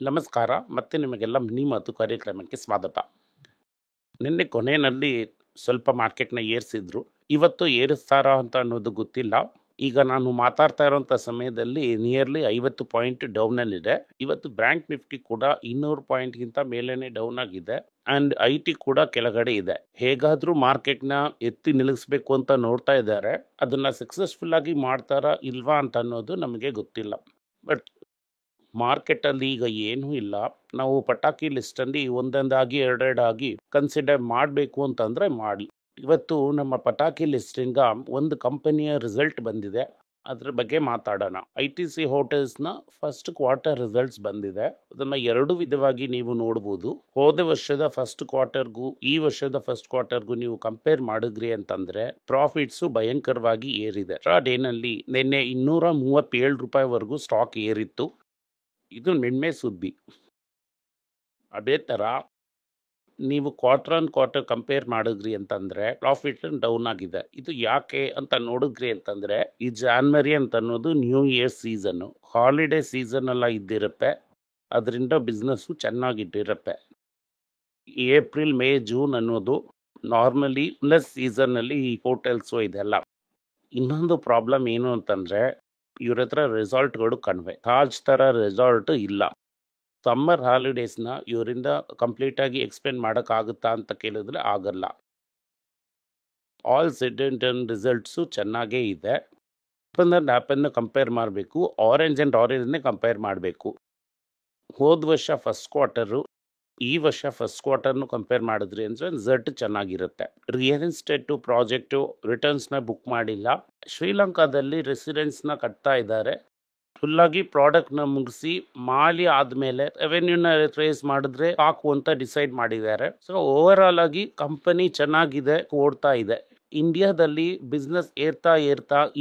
ನಮಸ್ಕಾರ. ಮತ್ತೆ ನಿಮಗೆಲ್ಲ ಮಿನಿ ಮಾತು ಕಾರ್ಯಕ್ರಮಕ್ಕೆ ಸ್ವಾಗತ. ನಿನ್ನೆ ಕೊನೆಯಲ್ಲಿ ಸ್ವಲ್ಪ ಮಾರ್ಕೆಟ್‌ನ ಏರಿಸಿದ್ರು. ಇವತ್ತು ಏರಿಸ್ತಾರಾ ಅಂತ ಅನ್ನೋದು ಗೊತ್ತಿಲ್ಲ. ಈಗ ನಾನು ಮಾತಾಡ್ತಾ ಇರೋಂಥ ಸಮಯದಲ್ಲಿ ನಿಯರ್ಲಿ 50 ಪಾಯಿಂಟ್ ಡೌನಲ್ಲಿದೆ. ಇವತ್ತು ಬ್ಯಾಂಕ್ ನಿಫ್ಟಿ ಕೂಡ 200 ಪಾಯಿಂಟ್‌ಗಿಂತ ಮೇಲೇನೆ ಡೌನ್ ಆಗಿದೆ. ಆ್ಯಂಡ್ ಐಟಿ ಕೂಡ ಕೆಳಗಡೆ ಇದೆ. ಹೇಗಾದ್ರೂ ಮಾರ್ಕೆಟ್‌ನ ಎತ್ತಿ ನಿಲ್ಲಿಸ್ಬೇಕು ಅಂತ ನೋಡ್ತಾ ಇದ್ದಾರೆ. ಅದನ್ನ ಸಕ್ಸಸ್‌ಫುಲ್ ಆಗಿ ಮಾಡ್ತಾರಾ ಇಲ್ವಾ ಅಂತ ಅನ್ನೋದು ನಮಗೆ ಗೊತ್ತಿಲ್ಲ. ಬಟ್ ಮಾರ್ಕೆಟಲ್ಲಿ ಈಗ ಏನೂ ಇಲ್ಲ. ನಾವು ಪಟಾಕಿ ಲಿಸ್ಟಲ್ಲಿ ಒಂದೊಂದಾಗಿ ಎರಡೆರಡಾಗಿ ಕನ್ಸಿಡರ್ ಮಾಡಬೇಕು ಅಂತಂದರೆ ಮಾಡಿ. ಇವತ್ತು ನಮ್ಮ ಪಟಾಕಿ ಲಿಸ್ಟಿಂದ ಒಂದು ಕಂಪನಿಯ ರಿಸಲ್ಟ್ ಬಂದಿದೆ. ಅದ್ರ ಬಗ್ಗೆ ಮಾತಾಡೋಣ. ITC ಹೋಟೆಲ್ಸ್ನ ಫಸ್ಟ್ ಕ್ವಾರ್ಟರ್ ರಿಸಲ್ಟ್ಸ್ ಬಂದಿದೆ. ಅದನ್ನು ಎರಡು ವಿಧವಾಗಿ ನೀವು ನೋಡ್ಬೋದು. ಹೋದ ವರ್ಷದ ಫಸ್ಟ್ ಕ್ವಾರ್ಟರ್ಗೂ ಈ ವರ್ಷದ ಫಸ್ಟ್ ಕ್ವಾರ್ಟರ್ಗೂ ನೀವು ಕಂಪೇರ್ ಮಾಡಿದ್ರಿ ಅಂತಂದ್ರೆ ಪ್ರಾಫಿಟ್ಸು ಭಯಂಕರವಾಗಿ ಏರಿದೆ. ಡೇನಲ್ಲಿ ನಿನ್ನೆ 237 ರೂಪಾಯಿವರೆಗೂ ಸ್ಟಾಕ್ ಏರಿತ್ತು. ಇದು ನಿನ್ನೆ ಸುದ್ದಿ. ಅದೇ ಥರ ನೀವು ಕ್ವಾರ್ಟರ್ ಆನ್ ಕ್ವಾರ್ಟರ್ ಕಂಪೇರ್ ಮಾಡಿದ್ರಿ ಅಂತಂದರೆ ಪ್ರಾಫಿಟ್ ಡೌನ್ ಆಗಿದೆ. ಇದು ಯಾಕೆ ಅಂತ ನೋಡಿದ್ರಿ ಅಂತಂದರೆ ಈ ಜಾನ್ವರಿ ಅಂತ ಅನ್ನೋದು new year season, holiday season ಎಲ್ಲ ಇದ್ದಿರುತ್ತೆ. ಅದರಿಂದ ಬಿಸ್ನೆಸ್ಸು ಚೆನ್ನಾಗಿಟ್ಟಿರುತ್ತೆ. ಏಪ್ರಿಲ್, ಮೇ, ಜೂನ್ ಅನ್ನೋದು ನಾರ್ಮಲಿ ಪ್ಲಸ್ ಸೀಸನ್ನಲ್ಲಿ ಈ ಹೋಟೆಲ್ಸು ಇದೆಲ್ಲ. ಇನ್ನೊಂದು ಪ್ರಾಬ್ಲಮ್ ಏನು ಅಂತಂದರೆ ಇವ್ರ ಹತ್ರ ರೆಸಾರ್ಟ್ಗಳು ಕಡಿಮೆ. ತಾಜ್ ಥರ ರೆಸಾರ್ಟ್ ಇಲ್ಲ. ಸಮ್ಮರ್ ಹಾಲಿಡೇಸ್ನ ಇವರಿಂದ ಕಂಪ್ಲೀಟಾಗಿ ಎಕ್ಸ್ಪ್ಲೇನ್ ಮಾಡೋಕ್ಕಾಗುತ್ತಾ ಅಂತ ಕೇಳಿದ್ರೆ ಆಗಲ್ಲ. All said and done results ಚೆನ್ನಾಗೇ ಇದೆ. ಆ್ಯಪಲ್ ಆ್ಯಂಡ್ ಆ್ಯಪಲ್ನ ಕಂಪೇರ್ ಮಾಡಬೇಕು, ಆರೆಂಜ್ ಆ್ಯಂಡ್ ಆರೆಂಜ್ನೇ ಕಂಪೇರ್ ಮಾಡಬೇಕು. ಹೋದ ವರ್ಷ ಫಸ್ಟ್ ಕ್ವಾರ್ಟರು ಈ ವರ್ಷ ಫಸ್ಟ್ ಕ್ವಾರ್ಟರ್ನು ಕಂಪೇರ್ ಮಾಡಿದ್ರಿ ಅಂದರೆ ರಿಸಲ್ಟ್ ಚೆನ್ನಾಗಿರುತ್ತೆ. ರಿಯಲ್ ಎಸ್ಟೇಟು ಪ್ರಾಜೆಕ್ಟು ರಿಟರ್ನ್ಸ್ನ ಬುಕ್ ಮಾಡಿಲ್ಲ. ಶ್ರೀಲಂಕಾದಲ್ಲಿ ರೆಸಿಡೆನ್ಸ್ನ ಕಟ್ತಾ ಇದ್ದಾರೆ. ಫುಲ್ಲಾಗಿ ಪ್ರಾಡಕ್ಟ್ನ ಮುಗಿಸಿ ಮಾಲಿ ಆದಮೇಲೆ ರೆವೆನ್ಯೂನ ರೇಸ್ ಮಾಡಿದ್ರೆ ಸಾಕು ಅಂತ ಡಿಸೈಡ್ ಮಾಡಿದ್ದಾರೆ. ಸೊ ಓವರ್ ಆಲ್ ಆಗಿ ಕಂಪನಿ ಚೆನ್ನಾಗಿದೆ, ಓಡ್ತಾ ಇದೆ. ಇಂಡಿಯಾದಲ್ಲಿ ಬಿಸ್ನೆಸ್ ಏರ್ತಾ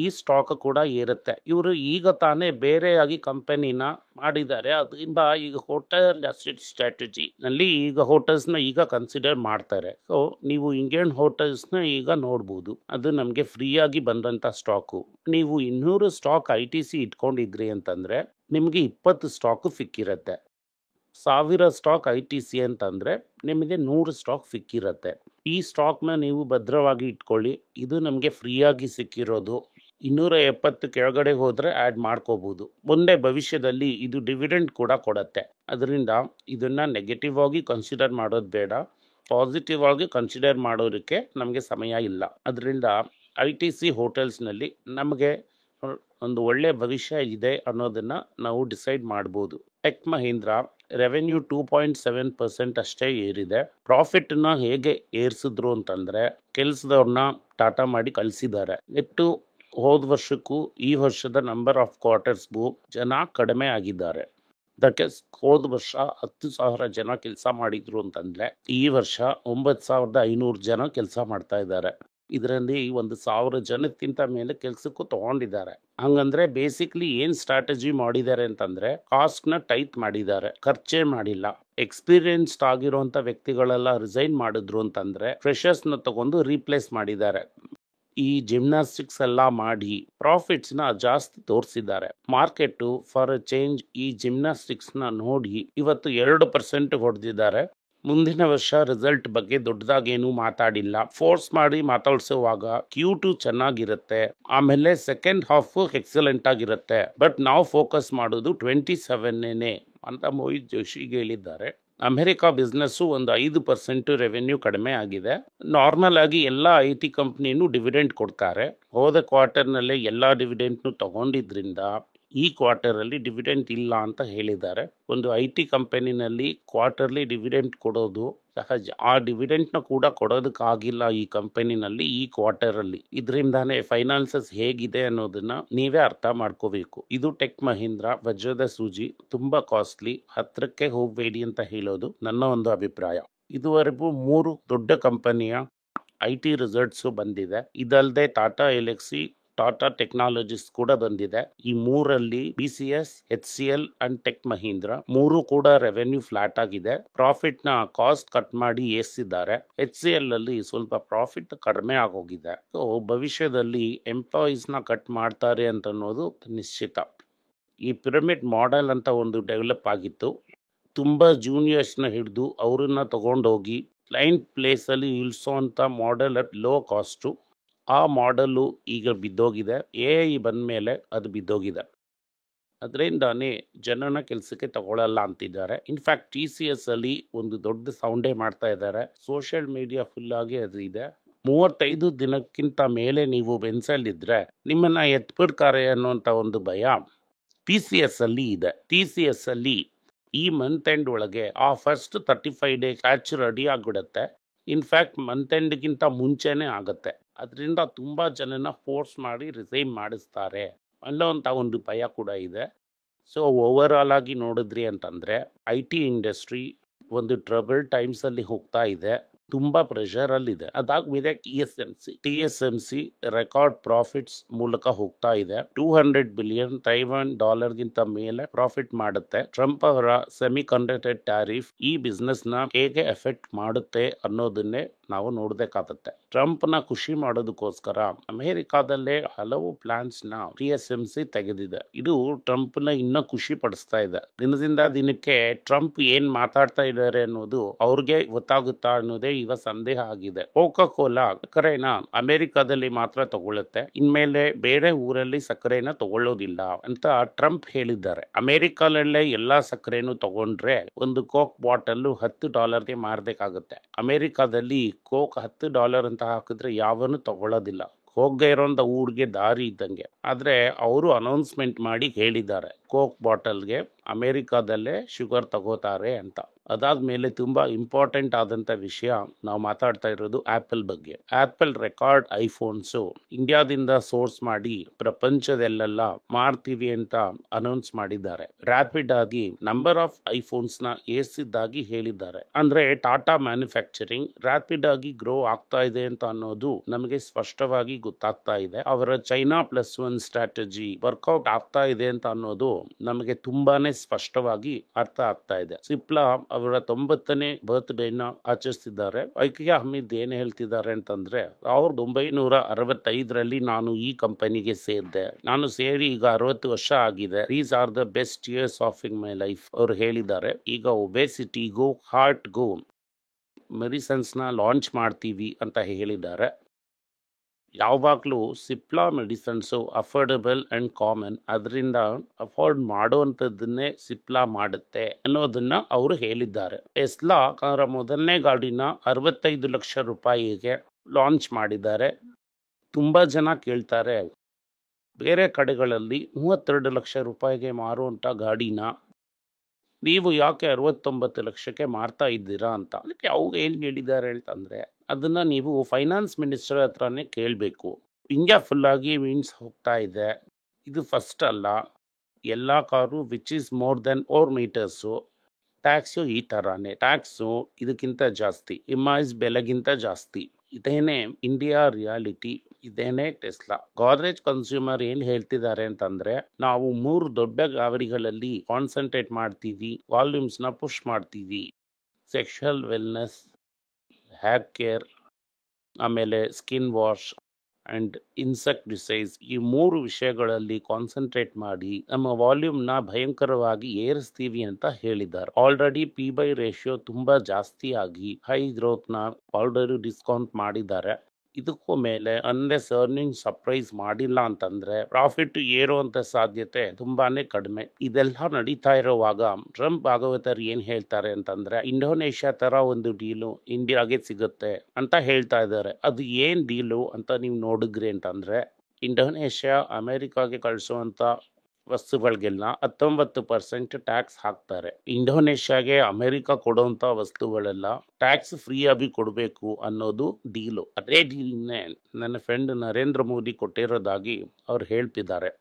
ಈ ಸ್ಟಾಕ್ ಕೂಡ ಏರುತ್ತೆ. ಇವರು ಈಗ ತಾನೇ ಬೇರೆಯಾಗಿ ಕಂಪನಿನ ಮಾಡಿದ್ದಾರೆ. ಅದರಿಂದ ಈಗ ಹೋಟೆಲ್ ಅಸೆಟ್ ಸ್ಟ್ರಾಟಜಿ ನಲ್ಲಿ ಈಗ ಹೋಟೆಲ್ಸ್ನ ಈಗ ಕನ್ಸಿಡರ್ ಮಾಡ್ತಾರೆ. ಸೊ ನೀವು ಇಂಡಿಯನ್ ಹೋಟೆಲ್ಸ್ನ ಈಗ ನೋಡ್ಬೋದು. ಅದು ನಮಗೆ ಫ್ರೀಯಾಗಿ ಬಂದಂಥ ಸ್ಟಾಕು. ನೀವು 200 ಸ್ಟಾಕ್ ITC ಇಟ್ಕೊಂಡಿದ್ರಿ ಅಂತಂದ್ರೆ ನಿಮಗೆ 20 ಸ್ಟಾಕು ಸಿಕ್ಕಿರತ್ತೆ. 1000 ಸ್ಟಾಕ್ ITC ಅಂತಂದರೆ ನಿಮಗೆ 100 ಸ್ಟಾಕ್ ಸಿಕ್ಕಿರತ್ತೆ. ಈ ಸ್ಟಾಕ್ನ ನೀವು ಭದ್ರವಾಗಿ ಇಟ್ಕೊಳ್ಳಿ. ಇದು ನಮಗೆ ಫ್ರೀಯಾಗಿ ಸಿಕ್ಕಿರೋದು. 270 ಕೆಳಗಡೆ ಹೋದರೆ ಆ್ಯಡ್ ಮಾಡ್ಕೋಬೋದು. ಮುಂದೆ ಭವಿಷ್ಯದಲ್ಲಿ ಇದು ಡಿವಿಡೆಂಡ್ ಕೂಡ ಕೊಡುತ್ತೆ. ಅದರಿಂದ ಇದನ್ನು ನೆಗೆಟಿವ್ ಆಗಿ ಕನ್ಸಿಡರ್ ಮಾಡೋದು ಬೇಡ, ಪಾಸಿಟಿವ್ ಆಗಿ ಕನ್ಸಿಡರ್ ಮಾಡೋದಕ್ಕೆ ನಮಗೆ ಸಮಯ ಇಲ್ಲ. ಅದರಿಂದ ITC ಹೋಟೆಲ್ಸ್ನಲ್ಲಿ ನಮಗೆ ಒಂದು ಒಳ್ಳೆಯ ಭವಿಷ್ಯ ಇದೆ ಅನ್ನೋದನ್ನು ನಾವು ಡಿಸೈಡ್ ಮಾಡ್ಬೋದು. ಟೆಕ್ ಮಹೀಂದ್ರ ರೆವೆನ್ಯೂ 2.7% ಅಷ್ಟೇ ಏರಿದೆ. ಪ್ರಾಫಿಟ್ನ ಹೇಗೆ ಏರಿಸಿದ್ರು ಅಂತಂದರೆ ಕೆಲಸದವ್ರನ್ನ ಟಾಟಾ ಮಾಡಿ ಕಳಿಸಿದ್ದಾರೆ. ನೆಟ್ಟು ಹೋದ ವರ್ಷಕ್ಕೂ ಈ ವರ್ಷದ ನಂಬರ್ ಆಫ್ ಕ್ವಾರ್ಟರ್ಸ್ಗೂ ಜನ ಕಡಿಮೆ ಆಗಿದ್ದಾರೆ. ಅದಕ್ಕೆ ಹೋದ ವರ್ಷ 10,000 ಜನ ಕೆಲಸ ಮಾಡಿದ್ರು ಅಂತಂದರೆ ಈ ವರ್ಷ 9,500 ಜನ ಕೆಲಸ ಮಾಡ್ತಾ ಇದ್ದಾರೆ. ಇದರಲ್ಲಿ 1,000 ಜನಕ್ಕಿಂತ ಮೇಲೆ ಕೆಲಸಕ್ಕೂ ತಗೊಂಡಿದ್ದಾರೆ. ಹಂಗಂದ್ರೆ ಬೇಸಿಕ್ಲಿ ಏನು ಸ್ಟ್ರಾಟಜಿ ಮಾಡಿದ್ದಾರೆ ಅಂತಂದ್ರೆ ಕಾಸ್ಟ್ನ ಟೈಟ್ ಮಾಡಿದ್ದಾರೆ, ಖರ್ಚೇ ಮಾಡಿಲ್ಲ. ಎಕ್ಸ್ಪೀರಿಯನ್ಸ್ಡ್ ಆಗಿರುವಂಥ ವ್ಯಕ್ತಿಗಳೆಲ್ಲ ರಿಸೈನ್ ಮಾಡಿದ್ರು ಅಂತಂದ್ರೆ ಫ್ರೆಷರ್ಸ್ನ ತಗೊಂಡು ರೀಪ್ಲೇಸ್ ಮಾಡಿದ್ದಾರೆ. ಈ ಜಿಮ್ನಾಸ್ಟಿಕ್ಸ್ ಎಲ್ಲ ಮಾಡಿ ಪ್ರಾಫಿಟ್ಸ್ನ ಜಾಸ್ತಿ ತೋರಿಸಿದ್ದಾರೆ. ಮಾರ್ಕೆಟು ಫಾರ್ ಅ ಚೇಂಜ್ ಈ ಜಿಮ್ನಾಸ್ಟಿಕ್ಸ್ನ ನೋಡಿ ಇವತ್ತು 2% ಹೊಡೆದಿದ್ದಾರೆ. ಮುಂದಿನ ವರ್ಷ ರಿಸಲ್ಟ್ ಬಗ್ಗೆ ದೊಡ್ಡದಾಗೇನು ಮಾತಾಡಿಲ್ಲ. ಫೋರ್ಸ್ ಮಾಡಿ ಮಾತಾಡ್ಸೋವಾಗ Q2 ಚೆನ್ನಾಗಿರುತ್ತೆ, ಆಮೇಲೆ ಸೆಕೆಂಡ್ ಹಾಫು ಎಕ್ಸಲೆಂಟ್ ಆಗಿರುತ್ತೆ. ಬಟ್ ನಾವು ಫೋಕಸ್ ಮಾಡೋದು 27ನೇ ಅಂತ ಮೋಹಿತ್ ಜೋಶಿಗೆ ಹೇಳಿದ್ದಾರೆ. ಅಮೆರಿಕಾ ಬಿಸ್ನೆಸ್ಸು ಒಂದು 5% ರೆವೆನ್ಯೂ ಕಡಿಮೆ ಆಗಿದೆ. ನಾರ್ಮಲ್ ಆಗಿ ಎಲ್ಲ IT ಕಂಪ್ನಿನೂ ಡಿವಿಡೆಂಡ್ ಕೊಡ್ತಾರೆ. ಹೋದ ಕ್ವಾರ್ಟರ್ನಲ್ಲೇ ಎಲ್ಲ ಡಿವಿಡೆಂಟ್ನು ತಗೊಂಡಿದ್ರಿಂದ ಈ ಕ್ವಾರ್ಟರಲ್ಲಿ ಡಿವಿಡೆಂಟ್ ಇಲ್ಲ ಅಂತ ಹೇಳಿದ್ದಾರೆ. ಒಂದು IT ಕಂಪನಿನಲ್ಲಿ ಕ್ವಾರ್ಟರ್ಲಿ ಡಿವಿಡೆಂಟ್ ಕೊಡೋದು ಸಹಜ. ಆ ಡಿವಿಡೆಂಟ್ನ ಕೂಡ ಕೊಡೋದಕ್ಕಾಗಿಲ್ಲ ಈ ಕಂಪನಿನಲ್ಲಿ ಈ ಕ್ವಾರ್ಟರಲ್ಲಿ. ಇದರಿಂದಾನೇ ಫೈನಾನ್ಸಸ್ ಹೇಗಿದೆ ಅನ್ನೋದನ್ನ ನೀವೇ ಅರ್ಥ ಮಾಡ್ಕೋಬೇಕು. ಇದು ಟೆಕ್ ಮಹೀಂದ್ರ ವಜ್ರದ ಸೂಜಿ, ತುಂಬಾ ಕಾಸ್ಟ್ಲಿ, ಹತ್ರಕ್ಕೆ ಹೋಗಬೇಡಿ ಅಂತ ಹೇಳೋದು ನನ್ನ ಒಂದು ಅಭಿಪ್ರಾಯ. ಇದುವರೆಗೂ 3 ದೊಡ್ಡ ಕಂಪನಿಯ IT ರಿಸಲ್ಟ್ಸು ಬಂದಿದೆ. ಇದಲ್ಲದೆ ಟಾಟಾ ಎಲೆಕ್ಸಿ, ಟಾಟಾ ಟೆಕ್ನಾಲಜೀಸ್ ಕೂಡ ಬಂದಿದೆ. ಈ 3ರಲ್ಲಿ BCS, HCL and tech Mahindra 3 ಕೂಡ ರೆವೆನ್ಯೂ ಫ್ಲಾಟ್ ಆಗಿದೆ. ಪ್ರಾಫಿಟ್ನ ಕಾಸ್ಟ್ ಕಟ್ ಮಾಡಿ ಏರಿಸಿದ್ದಾರೆ. HCL ಅಲ್ಲಿ ಸ್ವಲ್ಪ ಪ್ರಾಫಿಟ್ ಕಡಿಮೆ ಆಗೋಗಿದೆ. ಸೊ ಭವಿಷ್ಯದಲ್ಲಿ ಎಂಪ್ಲಾಯೀಸ್ನ ಕಟ್ ಮಾಡ್ತಾರೆ ಅಂತ ಅನ್ನೋದು ನಿಶ್ಚಿತ. ಈ ಪಿರಮಿಡ್ ಮಾಡೆಲ್ ಅಂತ ಒಂದು ಡೆವಲಪ್ ಆಗಿತ್ತು. ತುಂಬ ಜೂನಿಯರ್ಸ್ನ ಹಿಡಿದು ಅವರನ್ನ ತಗೊಂಡೋಗಿ ಕ್ಲೈಂಟ್ ಪ್ಲೇಸಲ್ಲಿ ಇಳಿಸೋಂಥ ಮಾಡೆಲ್ ಅಟ್ ಲೋ ಕಾಸ್ಟು. ಆ ಮಾಡೆಲ್ಲು ಈಗ ಬಿದ್ದೋಗಿದೆ. AI ಬಂದ ಮೇಲೆ ಅದು ಬಿದ್ದೋಗಿದೆ. ಅದರಿಂದಾನೇ ಜನನ ಕೆಲಸಕ್ಕೆ ತಗೊಳ್ಳಲ್ಲ ಅಂತಿದ್ದಾರೆ. ಇನ್ಫ್ಯಾಕ್ಟ್ TCS ಅಲ್ಲಿ ಒಂದು ದೊಡ್ಡ ಸೌಂಡೇ ಮಾಡ್ತಾ ಇದ್ದಾರೆ. ಸೋಷಿಯಲ್ ಮೀಡಿಯಾ ಫುಲ್ ಆಗಿ ಅದು ಇದೆ. 35 ದಿನಕ್ಕಿಂತ ಮೇಲೆ ನೀವು ಬೆನ್ಸಲ್ಲಿದ್ರೆ ನಿಮ್ಮನ್ನ ಎತ್ಬಿಡ್ತಾರೆ ಅನ್ನುವಂಥ ಒಂದು ಭಯ TCS ಅಲ್ಲಿ ಇದೆ. TCS ಅಲ್ಲಿ ಈ ಮಂತ್ ಎಂಡ್ ಒಳಗೆ ಆ ಫಸ್ಟ್ 35 ಡೇ ಬ್ಯಾಚ್ ರೆಡಿ ಆಗಿಬಿಡುತ್ತೆ. ಇನ್ಫ್ಯಾಕ್ಟ್ ಮಂತ್ ಎಂಡ್ಗಿಂತ ಮುಂಚೆನೇ ಆಗುತ್ತೆ. ಅದರಿಂದ ತುಂಬ ಜನನ ಫೋರ್ಸ್ ಮಾಡಿ ರಿಸೈನ್ ಮಾಡಿಸ್ತಾರೆ ಅನ್ನೋಂಥ ಒಂದು ಭಯ ಕೂಡ ಇದೆ. ಸೊ ಓವರ್ ಆಲ್ ಆಗಿ ನೋಡಿದ್ರಿ ಅಂತಂದರೆ IT ಇಂಡಸ್ಟ್ರಿ ಒಂದು ಟ್ರಬಲ್ ಟೈಮ್ಸಲ್ಲಿ ಹೋಗ್ತಾ ಇದೆ. ತುಂಬ ಪ್ರೆಷರಲ್ಲಿದೆ. ಅದಾದ್ಮೇಲೆ TSMC ರೆಕಾರ್ಡ್ ಪ್ರಾಫಿಟ್ಸ್ ಮೂಲಕ ಹೋಗ್ತಾ ಇದೆ. $200 ಬಿಲಿಯನ್ ತೈವಾನ್ ಡಾಲರ್ಗಿಂತ ಮೇಲೆ ಪ್ರಾಫಿಟ್ ಮಾಡುತ್ತೆ. ಟ್ರಂಪ್ ಅವರ ಸೆಮಿ ಕಂಡಕ್ಟರ್ ಟ್ಯಾರಿಫ್ ಈ ಬಿಸ್ನೆಸ್ನ ಹೇಗೆ ಎಫೆಕ್ಟ್ ಮಾಡುತ್ತೆ ಅನ್ನೋದನ್ನೇ ನಾವು ನೋಡಬೇಕಾಗತ್ತೆ. ಟ್ರಂಪ್ನ ಖುಷಿ ಮಾಡೋದಕ್ಕೋಸ್ಕರ ಅಮೆರಿಕಾದಲ್ಲೇ ಹಲವು ಪ್ಲಾನ್ಸ್ನ TSMC ತೆಗೆದಿದೆ. ಇದು ಟ್ರಂಪ್ನ ಇನ್ನೂ ಖುಷಿ ಪಡಿಸ್ತಾ ಇದೆ. ದಿನದಿಂದ ದಿನಕ್ಕೆ ಟ್ರಂಪ್ ಏನ್ ಮಾತಾಡ್ತಾ ಇದ್ದಾರೆ ಅನ್ನೋದು ಅವ್ರಿಗೆ ಗೊತ್ತಾಗುತ್ತಾ ಅನ್ನೋದೇ ಈಗ ಸಂದೇಹ ಆಗಿದೆ. ಕೋಕಾ ಕೋಲಾ ಸಕ್ಕರೆನ ಅಮೆರಿಕಾದಲ್ಲಿ ಮಾತ್ರ ತಗೊಳುತ್ತೆ, ಇನ್ಮೇಲೆ ಬೇರೆ ಊರಲ್ಲಿ ಸಕ್ಕರೆನ ತಗೊಳ್ಳೋದಿಲ್ಲ ಅಂತ ಟ್ರಂಪ್ ಹೇಳಿದ್ದಾರೆ. ಅಮೆರಿಕಾದಲ್ಲೇ ಎಲ್ಲಾ ಸಕ್ಕರೆನು ತಗೊಂಡ್ರೆ ಒಂದು ಕೋಕ್ ಬಾಟಲ್ $10ಗೆ ಮಾರಬೇಕಾಗುತ್ತೆ. ಅಮೆರಿಕಾದಲ್ಲಿ ಕೋಕ್ $10 ಅಂತ ಹಾಕಿದ್ರೆ ಯಾವನು ತಗೊಳ್ಳೋದಿಲ್ಲ. ಹೋಗದೆ ಇರೋಂಥ ಊರಿಗೆ ದಾರಿ ಇದ್ದಂಗೆ. ಆದರೆ ಅವರು ಅನೌನ್ಸ್ಮೆಂಟ್ ಮಾಡಿ ಹೇಳಿದ್ದಾರೆ ಕೋಕ್ ಬಾಟಲ್ಗೆ ಅಮೆರಿಕಾದಲ್ಲೇ ಶುಗರ್ ತಗೋತಾರೆ ಅಂತ. ಅದಾದ್ಮೇಲೆ ತುಂಬಾ ಇಂಪಾರ್ಟೆಂಟ್ ಆದಂಥ ವಿಷಯ ನಾವು ಮಾತಾಡ್ತಾ ಇರೋದು ಆಪಲ್ ಬಗ್ಗೆ. ಆಪಲ್ ರೆಕಾರ್ಡ್ ಐಫೋನ್ಸು ಇಂಡಿಯಾದಿಂದ ಸೋರ್ಸ್ ಮಾಡಿ ಪ್ರಪಂಚದಲ್ಲೆಲ್ಲ ಮಾರ್ತೀವಿ ಅಂತ ಅನೌನ್ಸ್ ಮಾಡಿದ್ದಾರೆ. ರ್ಯಾಪಿಡ್ ಆಗಿ ನಂಬರ್ ಆಫ್ ಐಫೋನ್ಸ್ನ ಏರಿಸಿದ್ದಾಗಿ ಹೇಳಿದ್ದಾರೆ. ಅಂದ್ರೆ ಟಾಟಾ ಮ್ಯಾನುಫ್ಯಾಕ್ಚರಿಂಗ್ ರ್ಯಾಪಿಡ್ ಆಗಿ ಗ್ರೋ ಆಗ್ತಾ ಇದೆ ಅಂತ ಅನ್ನೋದು ನಮಗೆ ಸ್ಪಷ್ಟವಾಗಿ ಗೊತ್ತಾಗ್ತಾ ಇದೆ. ಅವರ ಚೈನಾ +1 ಸ್ಟ್ರಾಟಜಿ ವರ್ಕೌಟ್ ಆಗ್ತಾ ಇದೆ ಅಂತ ಅನ್ನೋದು ನಮಗೆ ತುಂಬಾನೇ ಸ್ಪಷ್ಟವಾಗಿ ಅರ್ಥ ಆಗ್ತಾ ಇದೆ. ಸಿಪ್ಲಾ ಅವರ 90ನೇ ಬರ್ತ್ಡೇನ ಆಚರಿಸಿದ್ದಾರೆ. ಐಕಿಯಾ ಹಮೀದ್ ಏನ್ ಹೇಳ್ತಿದ್ದಾರೆ ಅಂತಂದ್ರೆ 1965ರಲ್ಲಿ ನಾನು ಈ ಕಂಪನಿಗೆ ಸೇರಿದೆ. ನಾನು ಸೇರಿ ಈಗ 60 ವರ್ಷ ಆಗಿದೆ. These are the best years of in my life ಅವರು ಹೇಳಿದ್ದಾರೆ. ಈಗ ಒಬೆಸಿಟಿಗೂ ಹಾರ್ಟ್ಗೂ ಮೆಡಿಸಿನ್ಸ್ನ ಲಾಂಚ್ ಮಾಡ್ತೀವಿ ಅಂತ ಹೇಳಿದ್ದಾರೆ. ಯಾವಾಗಲೂ Cipla medicines affordable and common, ಅದರಿಂದ ಅಫೋರ್ಡ್ ಮಾಡುವಂಥದ್ದನ್ನೇ ಸಿಪ್ಲಾ ಮಾಡುತ್ತೆ ಅನ್ನೋದನ್ನ ಅವರು ಹೇಳಿದ್ದಾರೆ. ಟೆಸ್ಲಾ ಅವರ ಮೊದಲನೇ ಗಾಡಿನ 65 ಲಕ್ಷ ರೂಪಾಯಿಗೆ ಲಾಂಚ್ ಮಾಡಿದ್ದಾರೆ. ತುಂಬ ಜನ ಕೇಳ್ತಾರೆ ಬೇರೆ ಕಡೆಗಳಲ್ಲಿ 32 ಲಕ್ಷ ರೂಪಾಯಿಗೆ ಮಾರುವಂಥ ಗಾಡಿನ ನೀವು ಯಾಕೆ 69 ಲಕ್ಷಕ್ಕೆ ಮಾರ್ತಾ ಇದ್ದೀರಾ ಅಂತ. ಅದಕ್ಕೆ ಅವ್ರು ಏನು ಹೇಳಿದ್ದಾರೆ ಅಂತಂದರೆ ಅದನ್ನು ನೀವು ಫೈನಾನ್ಸ್ ಮಿನಿಸ್ಟರ್ ಹತ್ರನೇ ಕೇಳಬೇಕು. ಇಂಡಿಯಾ ಫುಲ್ಲಾಗಿ ವಿನ್ಸ್ ಹೋಗ್ತಾ ಇದೆ. ಇದು ಫಸ್ಟ್ ಅಲ್ಲ, ಎಲ್ಲ car which is more than 4 metres tax ಈ ಥರನೇ. ಟ್ಯಾಕ್ಸು ಇದಕ್ಕಿಂತ ಜಾಸ್ತಿ, ಇಮ್ಐಸ್ ಬೆಲೆಗಿಂತ ಜಾಸ್ತಿ. ಇದೇನೇ ಇಂಡಿಯಾ ರಿಯಾಲಿಟಿ, ಇದೇನೇ ಟೆಸ್ಲಾ. ಗೋದ್ರೇಜ್ ಕನ್ಸ್ಯೂಮರ್ ಏನು ಹೇಳ್ತಿದ್ದಾರೆ ಅಂತಂದರೆ ನಾವು 3 ದೊಡ್ಡ ಗಾವರಿಗಳಲ್ಲಿ ಕಾನ್ಸಂಟ್ರೇಟ್ ಮಾಡ್ತೀವಿ, ವಾಲ್ಯೂಮ್ಸ್ನ ಪುಷ್ ಮಾಡ್ತೀವಿ. ಸೆಕ್ಷುವಲ್ ವೆಲ್ನೆಸ್, ಹೇರ್ ಕೇರ್, ಆಮೇಲೆ ಸ್ಕಿನ್ ವಾಶ್ ಆ್ಯಂಡ್ ಇನ್ಸೆಕ್ಟಿಸೈಡ್ಸ್, ಈ 3 ವಿಷಯಗಳಲ್ಲಿ ಕಾನ್ಸಂಟ್ರೇಟ್ ಮಾಡಿ ನಮ್ಮ ವಾಲ್ಯೂಮ್ನ ಭಯಂಕರವಾಗಿ ಏರಿಸ್ತೀವಿ ಅಂತ ಹೇಳಿದ್ದಾರೆ. ಆಲ್ರೆಡಿ P/E ರೇಷಿಯೋ ತುಂಬ ಜಾಸ್ತಿ ಆಗಿ ಹೈ ಗ್ರೋತ್ನ ಆಲ್ರೆಡಿ ಡಿಸ್ಕೌಂಟ್ ಮಾಡಿದ್ದಾರೆ. ಇದಕ್ಕೂ ಮೇಲೆ ಅನ್ಲೆಸ್ ಅರ್ನಿಂಗ್ ಸರ್ಪ್ರೈಸ್ ಮಾಡಿಲ್ಲ ಅಂತಂದ್ರೆ ಪ್ರಾಫಿಟ್ ಏರುವಂತ ಸಾಧ್ಯತೆ ತುಂಬಾನೇ ಕಡಿಮೆ. ಇದೆಲ್ಲ ನಡೀತಾ ಇರುವಾಗ ಟ್ರಂಪ್ ಭಾಗವತರು ಏನ್ ಹೇಳ್ತಾರೆ ಅಂತಂದ್ರೆ ಇಂಡೋನೇಷ್ಯಾ ತರ ಒಂದು ಡೀಲು ಇಂಡಿಯಾಗೆ ಸಿಗುತ್ತೆ ಅಂತ ಹೇಳ್ತಾ ಇದ್ದಾರೆ. ಅದು ಏನ್ ಡೀಲು ಅಂತ ನೀವು ನೋಡಿದ್ರಿ ಅಂತಂದ್ರೆ ಇಂಡೋನೇಷ್ಯಾ ಅಮೆರಿಕಾಗೆ ಕಳಿಸುವಂತ ವಸ್ತುಗಳಿಗೆಲ್ಲ 19% ಟ್ಯಾಕ್ಸ್ ಹಾಕ್ತಾರೆ. ಇಂಡೋನೇಷ್ಯಾಗೆ ಅಮೆರಿಕ ಕೊಡುವಂಥ ವಸ್ತುಗಳೆಲ್ಲ ಟ್ಯಾಕ್ಸ್ ಫ್ರೀ ಆಗಿ ಕೊಡಬೇಕು ಅನ್ನೋದು ಡೀಲು. ಅದೇ ಡೀಲ್ನೇ ನನ್ನ ಫ್ರೆಂಡ್ ನರೇಂದ್ರ ಮೋದಿ ಕೊಟ್ಟಿರೋದಾಗಿ ಅವ್ರು ಹೇಳ್ತಿದ್ದಾರೆ.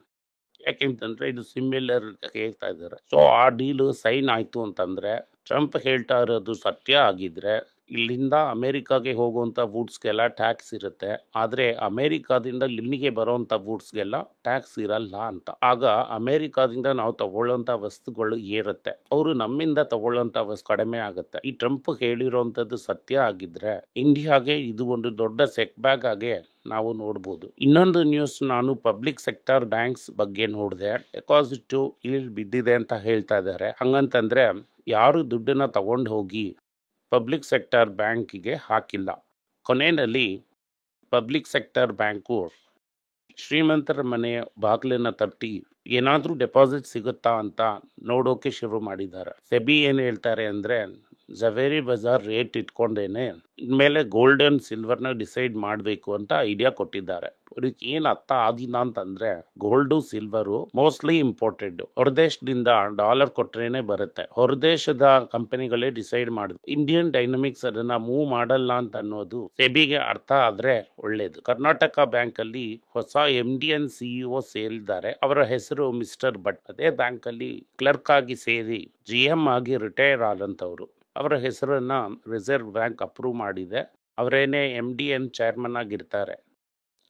ಯಾಕೆಂತಂದ್ರೆ ಇದು ಸಿಮಿಲರ್ ಹೇಳ್ತಾ ಇದ್ದಾರೆ. ಸೊ ಆ ಡೀಲು ಸೈನ್ ಆಯ್ತು ಅಂತಂದ್ರೆ ಟ್ರಂಪ್ ಹೇಳ್ತಾ ಇರೋದು ಸತ್ಯ ಆಗಿದ್ರೆ ಇಲ್ಲಿಂದ ಅಮೆರಿಕಾಗೆ ಹೋಗುವಂಥ ಗೂಡ್ಸ್ಗೆಲ್ಲ ಟ್ಯಾಕ್ಸ್ ಇರುತ್ತೆ, ಆದರೆ ಅಮೆರಿಕಾದಿಂದ ಇಲ್ಲಿಗೆ ಬರೋವಂಥ ಗೂಡ್ಸ್ಗೆಲ್ಲ ಟ್ಯಾಕ್ಸ್ ಇರಲ್ಲ ಅಂತ. ಆಗ ಅಮೆರಿಕಾದಿಂದ ನಾವು ತಗೊಳ್ಳೋಂಥ ವಸ್ತುಗಳು ಏರುತ್ತೆ, ಅವರು ನಮ್ಮಿಂದ ತಗೊಳ್ಳೋಂಥ ವಸ್ತು ಕಡಿಮೆ ಆಗುತ್ತೆ. ಈ ಟ್ರಂಪ್ ಹೇಳಿರೋಂಥದ್ದು ಸತ್ಯ ಆಗಿದ್ರೆ ಇಂಡಿಯಾಗೆ ಇದು ಒಂದು ದೊಡ್ಡ ಸೆಟ್ ಬ್ಯಾಕ್ ಆಗಿ ನಾವು ನೋಡ್ಬೋದು. ಇನ್ನೊಂದು ನ್ಯೂಸ್, ನಾನು ಪಬ್ಲಿಕ್ ಸೆಕ್ಟರ್ ಬ್ಯಾಂಕ್ಸ್ ಬಗ್ಗೆ ನೋಡಿದೆ. ಡೆಪಾಸಿಟ್ ಈಲ್ಡ್ ಬಿದ್ದಿದೆ ಅಂತ ಹೇಳ್ತಾ ಇದ್ದಾರೆ. ಹಂಗಂತಂದ್ರೆ ಯಾರು ದುಡ್ಡನ್ನು ತಗೊಂಡು ಹೋಗಿ ಪಬ್ಲಿಕ್ ಸೆಕ್ಟರ್ ಬ್ಯಾಂಕಿಗೆ ಹಾಕಿಲ್ಲ. ಕೊನೆಯಲ್ಲಿ ಪಬ್ಲಿಕ್ ಸೆಕ್ಟರ್ ಬ್ಯಾಂಕು ಶ್ರೀಮಂತರ ಮನೆಯ ಬಾಗಿಲನ್ನ ತಟ್ಟಿ ಏನಾದರೂ ಡೆಪಾಸಿಟ್ ಸಿಗುತ್ತಾ ಅಂತ ನೋಡೋಕೆ ಶುರು ಮಾಡಿದ್ದಾರೆ. ಸೆಬಿ ಏನು ಹೇಳ್ತಾರೆ ಅಂದರೆ, ಜವೇರಿ ಬಜಾರ್ ರೇಟ್ ಇಟ್ಕೊಂಡೇನೆ ಇನ್ಮೇಲೆ ಗೋಲ್ಡ್ ಅಂಡ್ ಸಿಲ್ವರ್ನ ಡಿಸೈಡ್ ಮಾಡಬೇಕು ಅಂತ ಐಡಿಯಾ ಕೊಟ್ಟಿದ್ದಾರೆ. ಅವ್ರಿಗೆ ಏನು ಅರ್ಥ ಆಗಿಲ್ಲ ಅಂತಂದ್ರೆ, ಗೋಲ್ಡು ಸಿಲ್ವರು ಮೋಸ್ಟ್ಲಿ ಇಂಪೋರ್ಟೆಡ್, ಹೊರದೇಶದಿಂದ ಡಾಲರ್ ಕೊಟ್ರೇನೆ ಬರುತ್ತೆ. ಹೊರದೇಶದ ಕಂಪನಿಗಳೇ ಡಿಸೈಡ್ ಮಾಡಿದ್ರು. ಇಂಡಿಯನ್ ಡೈನಮಿಕ್ಸ್ ಅದನ್ನ ಮೂವ್ ಮಾಡಲ್ಲ ಅಂತ ಅನ್ನೋದು ಸೆಬಿಗೆ ಅರ್ಥ ಆದ್ರೆ ಒಳ್ಳೇದು. ಕರ್ನಾಟಕ ಬ್ಯಾಂಕ್ ಅಲ್ಲಿ ಹೊಸ MD&M CEO ಸೇರಿದ್ದಾರೆ. ಅವರ ಹೆಸರು ಮಿಸ್ಟರ್ ಭಟ್. ಅದೇ ಬ್ಯಾಂಕ್ ಅಲ್ಲಿ ಕ್ಲರ್ಕ್ ಆಗಿ ಸೇರಿ GM ಆಗಿ ರಿಟೈರ್ ಆದಂತವ್ರು. ಅವರ ಹೆಸರನ್ನ ರಿಸರ್ವ್ ಬ್ಯಾಂಕ್ ಅಪ್ರೂವ್ ಮಾಡಿದೆ. ಅವರೇನೇ MD&M ಚೇರ್ಮನ್ ಆಗಿರ್ತಾರೆ.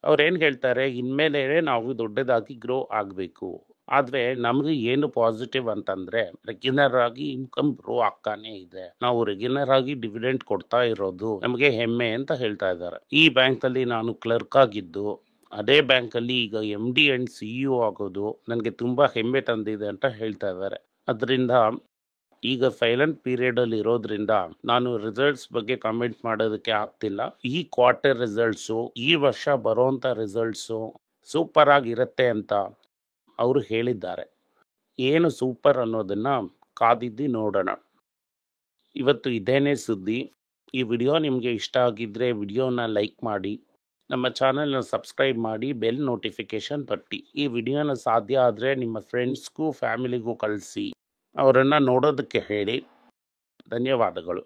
ಅವ್ರೇನು ಹೇಳ್ತಾರೆ, ಇನ್ಮೇಲೆ ನಾವು ದೊಡ್ಡದಾಗಿ ಗ್ರೋ ಆಗಬೇಕು. ಆದರೆ ನಮಗೆ ಏನು ಪಾಸಿಟಿವ್ ಅಂತಂದರೆ, ರೆಗ್ಯುಲರ್ ಆಗಿ ಇನ್ಕಮ್ ಗ್ರೋ ಆಗ್ತಾನೆ ಇದೆ. ನಾವು ರೆಗ್ಯುಲರ್ ಆಗಿ ಡಿವಿಡೆಂಡ್ ಕೊಡ್ತಾ ಇರೋದು ನಮಗೆ ಹೆಮ್ಮೆ ಅಂತ ಹೇಳ್ತಾ ಇದ್ದಾರೆ. ಈ ಬ್ಯಾಂಕಲ್ಲಿ ನಾನು ಕ್ಲರ್ಕ್ ಆಗಿದ್ದು, ಅದೇ ಬ್ಯಾಂಕಲ್ಲಿ ಈಗ MD&M CEO ಆಗೋದು ನನಗೆ ತುಂಬ ಹೆಮ್ಮೆ ತಂದಿದೆ ಅಂತ ಹೇಳ್ತಾ ಇದ್ದಾರೆ. ಅದರಿಂದ ಈಗ ಸೈಲೆಂಟ್ ಪೀರಿಯಡಲ್ಲಿ ಇರೋದ್ರಿಂದ ನಾನು ರಿಸಲ್ಟ್ಸ್ ಬಗ್ಗೆ ಕಮೆಂಟ್ ಮಾಡೋದಕ್ಕೆ ಆಗ್ತಿಲ್ಲ. ಈ ಕ್ವಾರ್ಟರ್ ರಿಸಲ್ಟ್ಸು, ಈ ವರ್ಷ ಬರೋಂಥ ರಿಸಲ್ಟ್ಸು ಸೂಪರ್ ಆಗಿರುತ್ತೆ ಅಂತ ಅವರು ಹೇಳಿದ್ದಾರೆ. ಏನು ಸೂಪರ್ ಅನ್ನೋದನ್ನು ಕಾದಿದ್ದು ನೋಡೋಣ. ಇವತ್ತು ಇದೇನೇ ಸುದ್ದಿ. ಈ ವಿಡಿಯೋ ನಿಮಗೆ ಇಷ್ಟ ಆಗಿದ್ದರೆ ವಿಡಿಯೋನ ಲೈಕ್ ಮಾಡಿ, ನಮ್ಮ ಚಾನಲ್ನ ಸಬ್ಸ್ಕ್ರೈಬ್ ಮಾಡಿ, ಬೆಲ್ ನೋಟಿಫಿಕೇಶನ್ ತಟ್ಟಿ. ಈ ವಿಡಿಯೋನ ಸಾಧ್ಯ ಆದರೆ ನಿಮ್ಮ ಫ್ರೆಂಡ್ಸ್ಗೂ ಫ್ಯಾಮಿಲಿಗೂ ಕಳಿಸಿ, ಅವರನ್ನು ನೋಡೋದಕ್ಕೆ ಹೇಳಿ. ಧನ್ಯವಾದಗಳು.